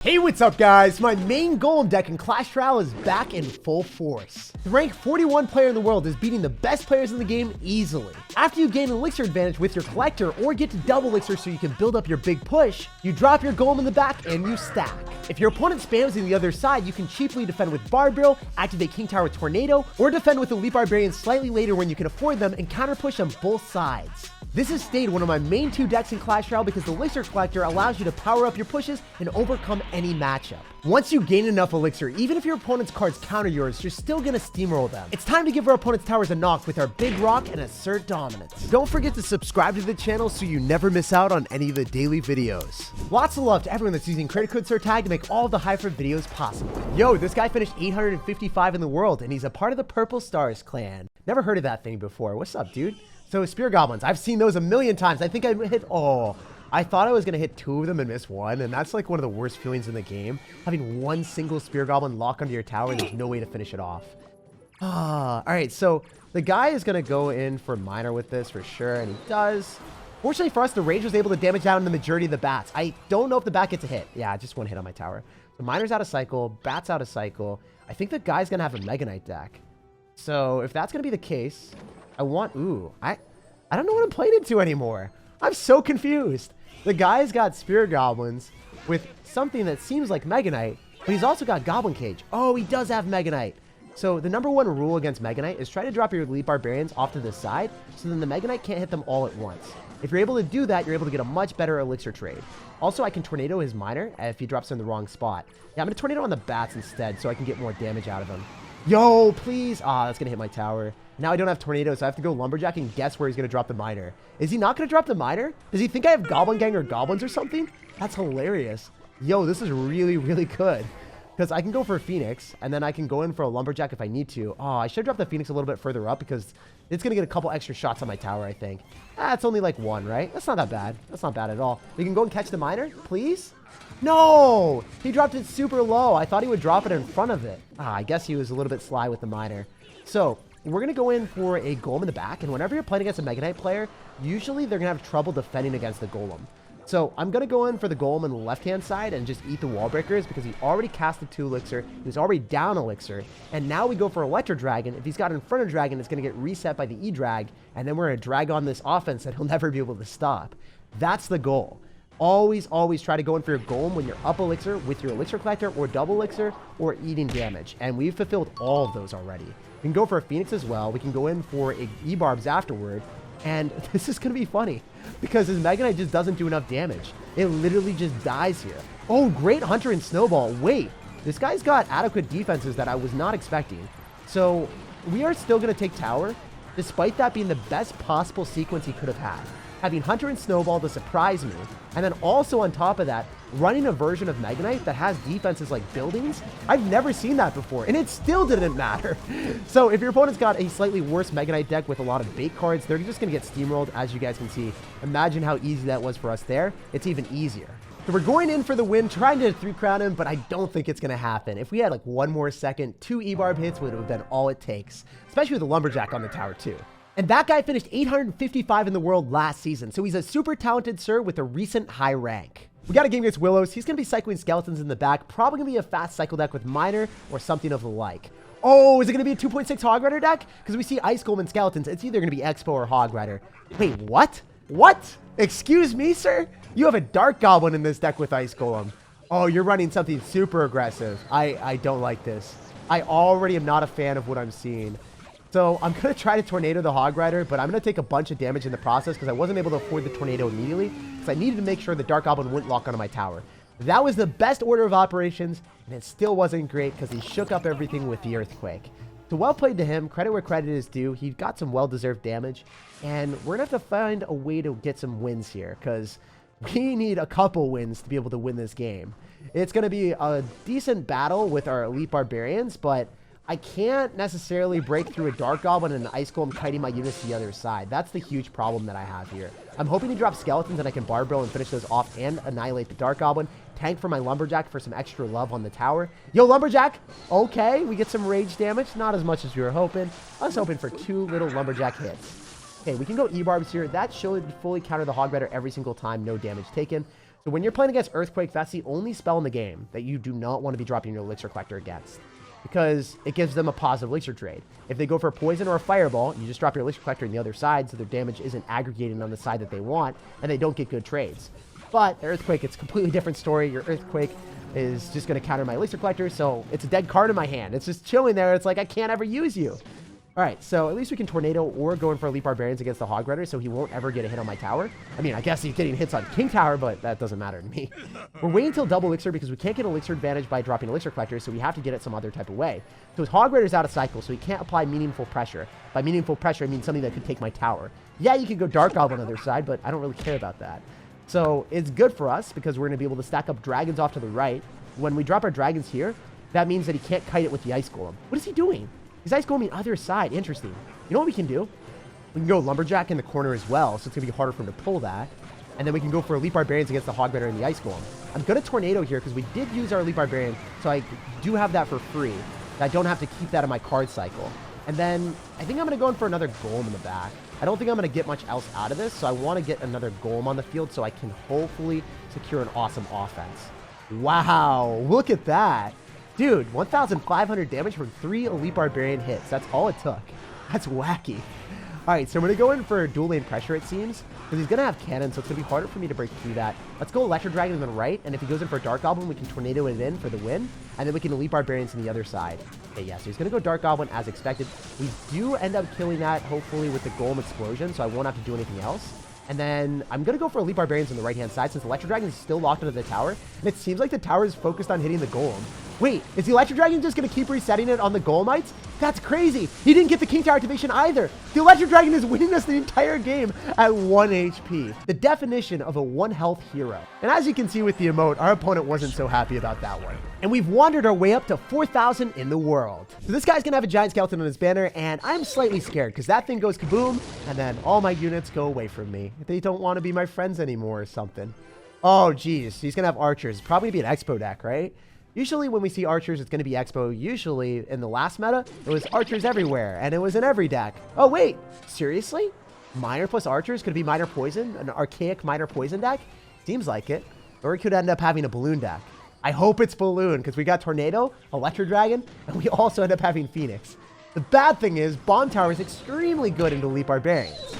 Hey, what's up guys? My main Golem deck in Clash Royale is back in full force. The rank 41 player in the world is beating the best players in the game easily. After you gain an elixir advantage with your collector or get to double elixir so you can build up your big push, you drop your Golem in the back and you stack. If your opponent spams in the other side, you can cheaply defend with barbarian, activate King Tower with tornado, or defend with elite barbarian slightly later when you can afford them and counter push on both sides. This has stayed one of my main two decks in Clash Royale because the elixir collector allows you to power up your pushes and overcome any matchup. Once you gain enough elixir, even if your opponent's cards counter yours, you're still gonna steamroll them. It's time to give our opponent's towers a knock with our big rock and assert dominance. Don't forget to subscribe to the channel so you never miss out on any of the daily videos. Lots of love to everyone that's using credit code SirTag to make all of the hyper videos possible. Yo, this guy finished 855 in the world and he's a part of the Purple Stars clan. Never heard of that thing before. What's up, dude? So spear goblins, I've seen those a million times. I think I hit, I thought I was gonna hit 2 of them and miss 1, and that's like one of the worst feelings in the game. Having one single spear goblin lock onto your tower and there's no way to finish it off. All right, so the guy is gonna go in for miner with this for sure, and he does. Fortunately for us, the range was able to damage down the majority of the bats. I don't know if the bat gets a hit. Yeah, just 1 hit on my tower. The miner's out of cycle, bat's out of cycle. I think the guy's gonna have a Mega Knight deck. So if that's gonna be the case, I want, I don't know what I'm playing into anymore. I'm so confused. The guy's got spear goblins with something that seems like Mega Knight, but he's also got Goblin Cage. Oh, he does have Mega Knight. So the #1 rule against Mega Knight is try to drop your elite barbarians off to the side, so then the Mega Knight can't hit them all at once. If you're able to do that, you're able to get a much better elixir trade. Also, I can tornado his miner if he drops in the wrong spot. Yeah, I'm gonna tornado on the bats instead so I can get more damage out of him. Yo, please. That's gonna hit my tower. Now I don't have tornado, so I have to go lumberjack and guess where he's gonna drop the miner. Is he not gonna drop the miner? Does he think I have goblin gang or goblins or something? That's hilarious. Yo, this is really, really good. Because I can go for a phoenix, and then I can go in for a lumberjack if I need to. I should drop the phoenix a little bit further up because it's gonna get a couple extra shots on my tower, I think. It's only like 1, right? That's not that bad. That's not bad at all. We can go and catch the miner, please? No! He dropped it super low. I thought he would drop it in front of it. I guess he was a little bit sly with the miner. So, we're going to go in for a golem in the back, and whenever you're playing against a Mega Knight player, usually they're going to have trouble defending against the golem. So, I'm going to go in for the golem on the left-hand side and just eat the wall breakers because he already casted 2 elixir, he was already down elixir, and now we go for Electro Dragon. If he's got Inferno Dragon, it's going to get reset by the E-Drag, and then we're going to drag on this offense that he'll never be able to stop. That's the goal. Always try to go in for your golem when you're up elixir with your elixir collector or double elixir or eating damage. And we've fulfilled all of those already. We can go for a phoenix as well. We can go in for E-barbs afterward. And this is going to be funny because his Mega Knight just doesn't do enough damage. It literally just dies here. Oh, great hunter and snowball. Wait, this guy's got adequate defenses that I was not expecting. So we are still going to take tower despite that being the best possible sequence he could have had. Having Hunter and Snowball to surprise me, and then also on top of that, running a version of Mega Knight that has defenses like buildings. I've never seen that before, and it still didn't matter. So if your opponent's got a slightly worse Mega Knight deck with a lot of bait cards, they're just going to get steamrolled, as you guys can see. Imagine how easy that was for us there. It's even easier. So we're going in for the win, trying to 3-crown him, but I don't think it's going to happen. If we had like 1 more second, 2 E-barb hits would have been all it takes, especially with the lumberjack on the tower too. And that guy finished 855 in the world last season, so he's a super talented Sir with a recent high rank. We got a game against Willows. He's going to be cycling skeletons in the back, probably going to be a fast cycle deck with miner or something of the like. Oh, is it going to be a 2.6 Hog Rider deck? Because we see Ice Golem and skeletons. It's either going to be Expo or Hog Rider. Wait, what? What? Excuse me, sir? You have a Dark Goblin in this deck with Ice Golem. Oh, you're running something super aggressive. I don't like this. I already am not a fan of what I'm seeing. So I'm going to try to tornado the Hog Rider, but I'm going to take a bunch of damage in the process because I wasn't able to afford the tornado immediately because I needed to make sure the Dark Goblin wouldn't lock onto my tower. That was the best order of operations, and it still wasn't great because he shook up everything with the Earthquake. So well played to him. Credit where credit is due. He got some well-deserved damage, and we're going to have to find a way to get some wins here because we need a couple wins to be able to win this game. It's going to be a decent battle with our elite barbarians, but I can't necessarily break through a Dark Goblin and an Ice Golem kiting my units to the other side. That's the huge problem that I have here. I'm hoping to drop skeletons and I can barbarian and finish those off and annihilate the Dark Goblin. Tank for my lumberjack for some extra love on the tower. Yo, lumberjack! Okay, we get some rage damage. Not as much as we were hoping. I was hoping for 2 little lumberjack hits. Okay, we can go E-barbs here. That should fully counter the Hog Rider every single time. No damage taken. So when you're playing against Earthquake, that's the only spell in the game that you do not want to be dropping your elixir collector against, because it gives them a positive elixir trade. If they go for a poison or a fireball, you just drop your elixir collector on the other side so their damage isn't aggregating on the side that they want, and they don't get good trades. But Earthquake, it's a completely different story. Your Earthquake is just going to counter my elixir collector, so it's a dead card in my hand. It's just chilling there. It's like, I can't ever use you. All right, so at least we can tornado or go in for elite barbarians against the hog rider, so he won't ever get a hit on my tower. I mean, I guess he's getting hits on king tower, but that doesn't matter to me. We're waiting until double elixir because we can't get elixir advantage by dropping elixir collectors, so we have to get it some other type of way. So his hog rider's out of cycle, so he can't apply meaningful pressure. By meaningful pressure, I mean something that could take my tower. Yeah, you could go dark goblin on the other side, but I don't really care about that. So it's good for us because we're going to be able to stack up dragons off to the right. When we drop our dragons here, that means that he can't kite it with the ice golem. What is he doing? He's ice golem on the other side. Interesting. You know what we can do? We can go lumberjack in the corner as well, so it's going to be harder for him to pull that. And then we can go for elite barbarians against the hog rider and the ice golem. I'm going to tornado here because we did use our elite barbarian, so I do have that for free. I don't have to keep that in my card cycle. And then I think I'm going to go in for another golem in the back. I don't think I'm going to get much else out of this, so I want to get another golem on the field so I can hopefully secure an awesome offense. Wow, look at that. Dude, 1,500 damage from 3 elite barbarian hits. That's all it took. That's wacky. All right, so I'm going to go in for dual lane pressure, it seems, because he's going to have cannon, so it's going to be harder for me to break through that. Let's go electro dragon on the right, and if he goes in for dark goblin, we can tornado it in for the win, and then we can elite barbarians on the other side. Okay, yeah, so he's going to go dark goblin as expected. We do end up killing that, hopefully, with the golem explosion, so I won't have to do anything else. And then I'm going to go for elite barbarians on the right-hand side since electro dragon is still locked into the tower, and it seems like the tower is focused on hitting the golem. Wait, is the electro dragon just going to keep resetting it on the golemites? That's crazy. He didn't get the king tower activation either. The electro dragon is winning us the entire game at 1 HP. The definition of a 1 health hero. And as you can see with the emote, our opponent wasn't so happy about that one. And we've wandered our way up to 4,000 in the world. So this guy's going to have a giant skeleton on his banner, and I'm slightly scared because that thing goes kaboom, and then all my units go away from me. They don't want to be my friends anymore or something. Oh, geez. He's going to have archers. It's probably going to be an expo deck, right? Usually when we see archers, it's going to be expo. Usually in the last meta, it was archers everywhere, and it was in every deck. Oh, wait. Seriously? Minor plus archers? Could it be minor poison? An archaic minor poison deck? Seems like it. Or we could end up having a balloon deck. I hope it's balloon, because we got tornado, electro dragon, and we also end up having phoenix. The bad thing is, bomb tower is extremely good into elite barbarians.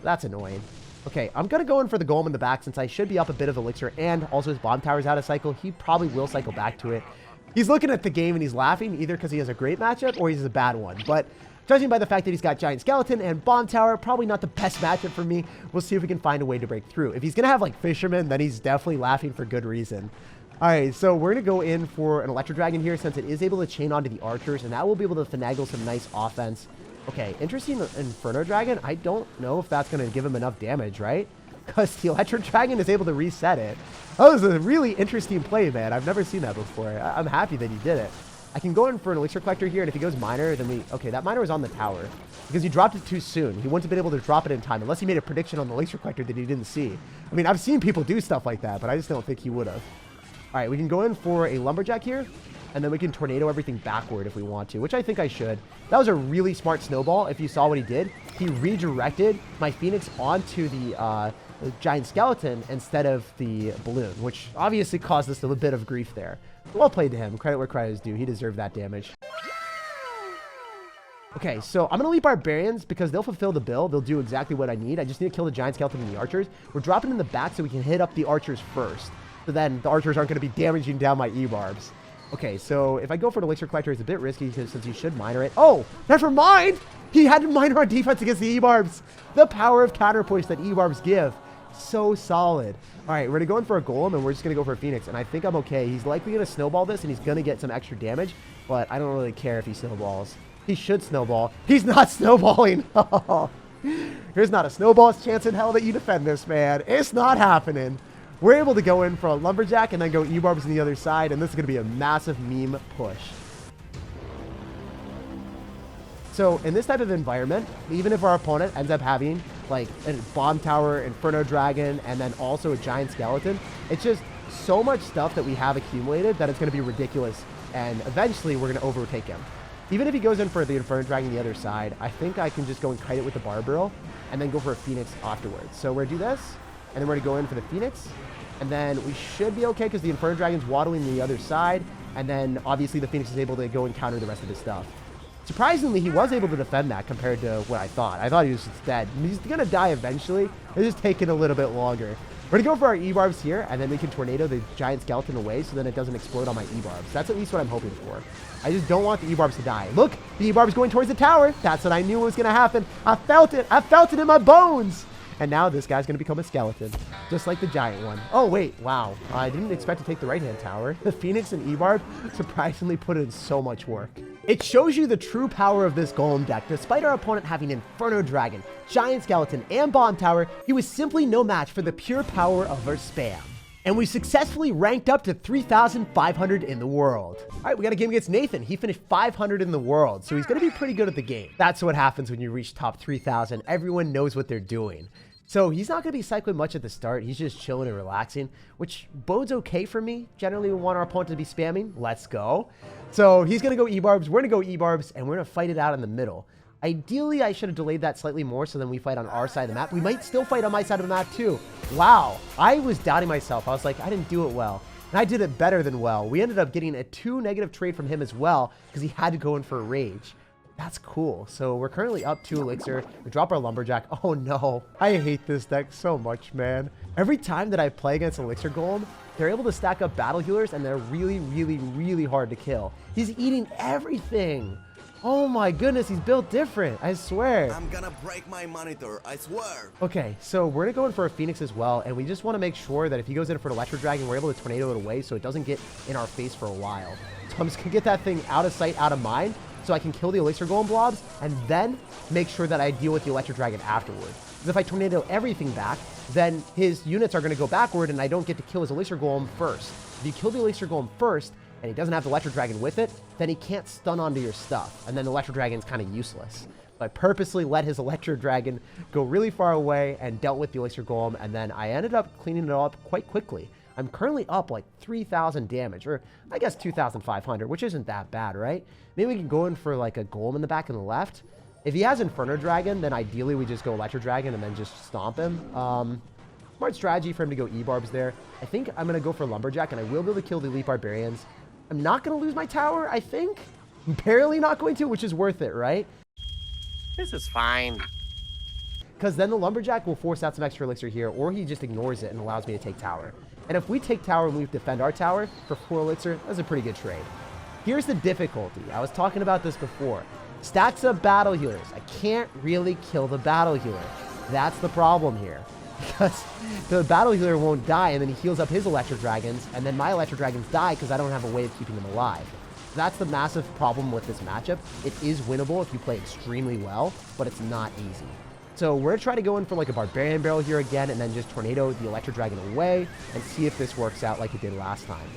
That's annoying. Okay, I'm going to go in for the golem in the back since I should be up a bit of elixir, and also his bomb tower's out of cycle. He probably will cycle back to it. He's looking at the game and he's laughing, either because he has a great matchup or he's a bad one. But judging by the fact that he's got giant skeleton and bomb tower, probably not the best matchup for me. We'll see if we can find a way to break through. If he's going to have like fisherman, then he's definitely laughing for good reason. All right, so we're going to go in for an electro dragon here since it is able to chain onto the archers, and that will be able to finagle some nice offense. Okay, interesting Inferno Dragon. I don't know if that's going to give him enough damage, right? Because the Electric Dragon is able to reset it. That was a really interesting play, man. I've never seen that before. I'm happy that he did it. I can go in for an Elixir Collector here, and if he goes Minor, then we... Okay, that Minor was on the tower. Because he dropped it too soon. He wouldn't have been able to drop it in time, unless he made a prediction on the Elixir Collector that he didn't see. I mean, I've seen people do stuff like that, but I just don't think he would have. All right, we can go in for a Lumberjack here. And then we can tornado everything backward if we want to, which I think I should. That was a really smart snowball. If you saw what he did, he redirected my Phoenix onto the giant skeleton instead of the balloon, which obviously caused us a little bit of grief there. Well played to him. Credit where credit is due. He deserved that damage. Okay, so I'm going to leave barbarians because they'll fulfill the bill. They'll do exactly what I need. I just need to kill the giant skeleton and the archers. We're dropping in the back so we can hit up the archers first. So then the archers aren't going to be damaging down my E-barbs. Okay, so if I go for an Elixir Collector, it's a bit risky since he should minor it. Oh, never mind! He had to minor on defense against the E-barbs. The power of counterpush that E-barbs give. So solid. All right, we're going to go in for a Golem, and we're just going to go for a Phoenix, and I think I'm okay. He's likely going to snowball this, and he's going to get some extra damage, but I don't really care if he snowballs. He should snowball. He's not snowballing. There's not a snowball's chance in hell that you defend this, man. It's not happening. We're able to go in for a Lumberjack and then go E-barbs on the other side, and this is going to be a massive meme push. So in this type of environment, even if our opponent ends up having like a bomb tower, Inferno Dragon, and then also a giant skeleton, it's just so much stuff that we have accumulated that it's going to be ridiculous, and eventually we're going to overtake him. Even if he goes in for the Inferno Dragon on the other side, I think I can just go and kite it with the Barbarian and then go for a Phoenix afterwards. So we're going to do this, and then we're going to go in for the Phoenix. And then we should be okay because the Inferno Dragon's waddling the other side. And then obviously the Phoenix is able to go and counter the rest of his stuff. Surprisingly, he was able to defend that compared to what I thought. I thought he was just dead. He's going to die eventually. It's just taking a little bit longer. We're going to go for our E-barbs here, and then we can tornado the giant skeleton away so then it doesn't explode on my E-barbs. That's at least what I'm hoping for. I just don't want the E-barbs to die. Look, the E-barbs going towards the tower. That's what I knew was going to happen. I felt it. I felt it in my bones. And now this guy's going to become a skeleton, just like the giant one. Oh, wait. Wow. I didn't expect to take the right-hand tower. The Phoenix and E-barb surprisingly put in so much work. It shows you the true power of this Golem deck. Despite our opponent having Inferno Dragon, Giant Skeleton, and Bomb Tower, he was simply no match for the pure power of our spam. And we successfully ranked up to 3,500 in the world. All right, we got a game against Nathan. He finished 500 in the world, so he's going to be pretty good at the game. That's what happens when you reach top 3,000. Everyone knows what they're doing. So he's not going to be cycling much at the start. He's just chilling and relaxing, which bodes okay for me. Generally, we want our opponent to be spamming. Let's go. So he's going to go E-barbs. We're going to go E-barbs, and we're going to fight it out in the middle. Ideally, I should have delayed that slightly more so then we fight on our side of the map. We might still fight on my side of the map too. Wow. I was doubting myself. I was like, I didn't do it well. And I did it better than well. We ended up getting a 2 negative trade from him as well because he had to go in for a rage. That's cool. So we're currently up 2 elixir. We drop our lumberjack. Oh no. I hate this deck so much, man. Every time that I play against elixir golem, they're able to stack up battle healers and they're really, really, really hard to kill. He's eating everything. Oh my goodness, he's built different, I swear. I'm gonna break my monitor, I swear. Okay, so we're gonna go in for a Phoenix as well, and we just want to make sure that if he goes in for an Electro Dragon, we're able to tornado it away so it doesn't get in our face for a while. So I'm just gonna get that thing out of sight, out of mind, so I can kill the Elixir Golem blobs, and then make sure that I deal with the Electro Dragon afterward. Because if I tornado everything back, then his units are gonna go backward, and I don't get to kill his Elixir Golem first. If you kill the Elixir Golem first, and he doesn't have the Electro Dragon with it, then he can't stun onto your stuff, and then the Electro Dragon's kind of useless. So I purposely let his Electro Dragon go really far away and dealt with the Elixir Golem, and then I ended up cleaning it up quite quickly. I'm currently up like 3,000 damage, or I guess 2,500, which isn't that bad, right? Maybe we can go in for like a Golem in the back and the left. If he has Inferno Dragon, then ideally we just go Electro Dragon and then just stomp him. Smart strategy for him to go E-barbs there. I think I'm going to go for Lumberjack, and I will be able to kill the Elite Barbarians. I'm not going to lose my tower, I think. Barely not going to, which is worth it, right? This is fine. Because then the Lumberjack will force out some extra elixir here, or he just ignores it and allows me to take tower. And if we take tower and we defend our tower for 4 elixir, that's a pretty good trade. Here's the difficulty. I was talking about this before. Stacks up battle healers. I can't really kill the battle healer. That's the problem here. Because the battle healer won't die, and then he heals up his Electro Dragons, and then my Electro Dragons die because I don't have a way of keeping them alive. That's the massive problem with this matchup. It is winnable if you play extremely well, but it's not easy. So we're going to try to go in for like a Barbarian Barrel here again, and then just tornado the Electro Dragon away and see if this works out like it did last time.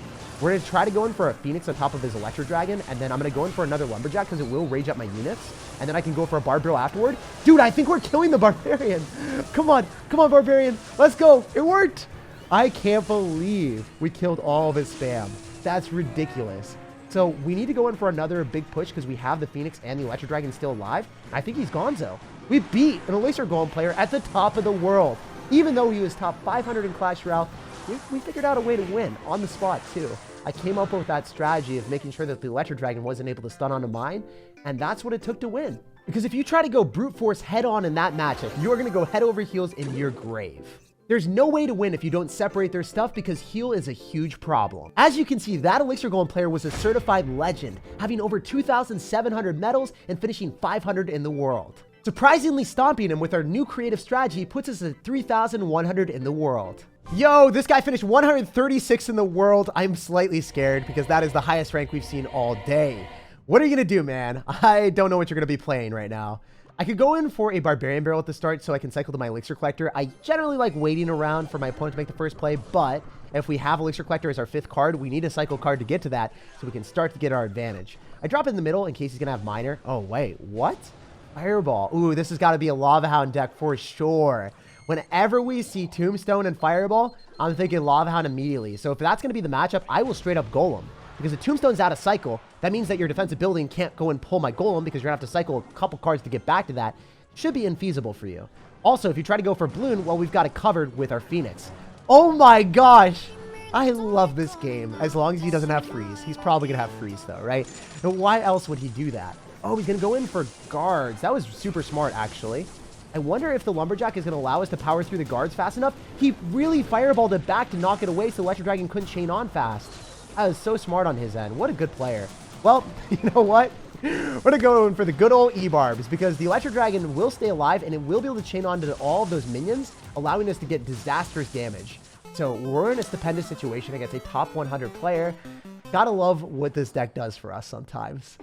We're going to try to go in for a Phoenix on top of his Electro Dragon, and then I'm going to go in for another Lumberjack because it will rage up my units, and then I can go for a Barb Barrel afterward. Dude, I think we're killing the Barbarian. Come on, Barbarian. Let's go. It worked. I can't believe we killed all of his spam. That's ridiculous. So we need to go in for another big push because we have the Phoenix and the Electro Dragon still alive. I think he's gonzo. We beat an Elixir Golem player at the top of the world. Even though he was top 500 in Clash Royale, we figured out a way to win on the spot too. I came up with that strategy of making sure that the Electro Dragon wasn't able to stun onto mine, and that's what it took to win. Because if you try to go brute force head on in that matchup, you're going to go head over heels in your grave. There's no way to win if you don't separate their stuff because heal is a huge problem. As you can see, that Elixir Golem player was a certified legend, having over 2,700 medals and finishing 500 in the world. Surprisingly, stomping him with our new creative strategy puts us at 3,100 in the world. Yo, this guy finished 136 in the world. I'm slightly scared because that is the highest rank we've seen all day. What are you going to do, man? I don't know what you're going to be playing right now. I could go in for a Barbarian Barrel at the start so I can cycle to my Elixir Collector. I generally like waiting around for my opponent to make the first play, but if we have Elixir Collector as our 5th card, we need a cycle card to get to that so we can start to get our advantage. I drop it in the middle in case he's going to have Miner. Oh, wait, what? Fireball. Ooh, this has got to be a Lava Hound deck for sure. Whenever we see Tombstone and Fireball, I'm thinking Lava Hound immediately. So if that's going to be the matchup, I will straight up Golem. Because if Tombstone's out of cycle, that means that your defensive building can't go and pull my Golem because you're going to have to cycle a couple cards to get back to that. Should be infeasible for you. Also, if you try to go for Bloon, well, we've got it covered with our Phoenix. Oh my gosh. I love this game. As long as he doesn't have freeze. He's probably going to have freeze though, right? And why else would he do that? Oh, he's going to go in for guards. That was super smart, actually. I wonder if the lumberjack is going to allow us to power through the guards fast enough. He really fireballed it back to knock it away so Electro Dragon couldn't chain on fast. That was so smart on his end. What a good player. Well, you know what? We're going to go in for the good old E-barbs because the Electro Dragon will stay alive and it will be able to chain on to all of those minions, allowing us to get disastrous damage. So we're in a stupendous situation against a top 100 player. Gotta love what this deck does for us sometimes.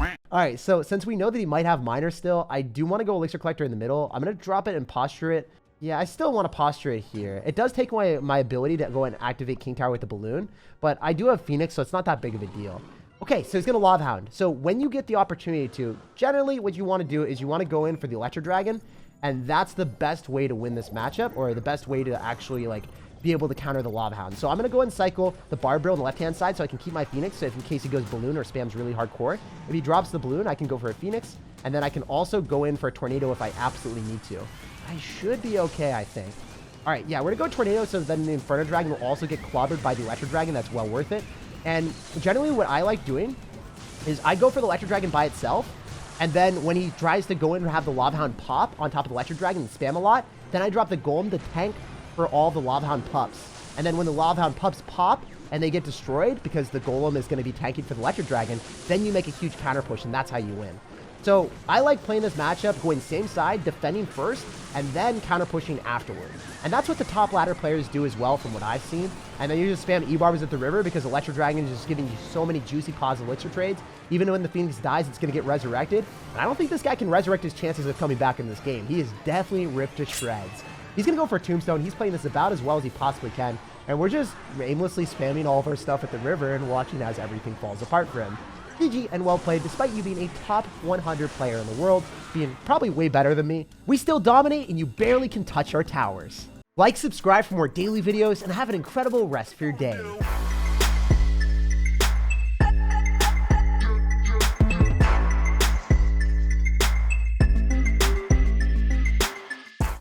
All right, so since we know that he might have Miner still, I do want to go Elixir Collector in the middle. I'm going to drop it and posture it. Yeah, I still want to posture it here. It does take away my ability to go and activate King Tower with the balloon, but I do have Phoenix, so it's not that big of a deal. Okay, so he's going to Lava Hound. So when you get the opportunity to, generally what you want to do is you want to go in for the Electro Dragon, and that's the best way to win this matchup, or the best way to actually, like, be able to counter the Lava Hound. So I'm going to go and cycle the Barbarian on the left-hand side so I can keep my Phoenix, so if in case he goes Balloon or spams really hardcore. If he drops the Balloon, I can go for a Phoenix, and then I can also go in for a Tornado if I absolutely need to. I should be okay, I think. All right, yeah, we're going to go Tornado, so then the Inferno Dragon will also get clobbered by the Electro Dragon. That's well worth it. And generally what I like doing is I go for the Electro Dragon by itself, and then when he tries to go in and have the Lava Hound pop on top of the Electro Dragon and spam a lot, then I drop the Golem to tank for all the Lava Hound pups. And then when the Lava Hound pups pop and they get destroyed because the Golem is going to be tanking for the Electro Dragon, then you make a huge counter push, and that's how you win. So I like playing this matchup, going same side, defending first, and then counter pushing afterward. And that's what the top ladder players do as well from what I've seen. And then you just spam E-barbs at the river because Electro Dragon is just giving you so many juicy pause elixir trades. Even when the Phoenix dies, it's going to get resurrected. And I don't think this guy can resurrect his chances of coming back in this game. He is definitely ripped to shreds. He's going to go for a Tombstone. He's playing this about as well as he possibly can. And we're just aimlessly spamming all of our stuff at the river and watching as everything falls apart for him. GG and well played. Despite you being a top 100 player in the world, being probably way better than me, we still dominate and you barely can touch our towers. Like, subscribe for more daily videos, and have an incredible rest of your day.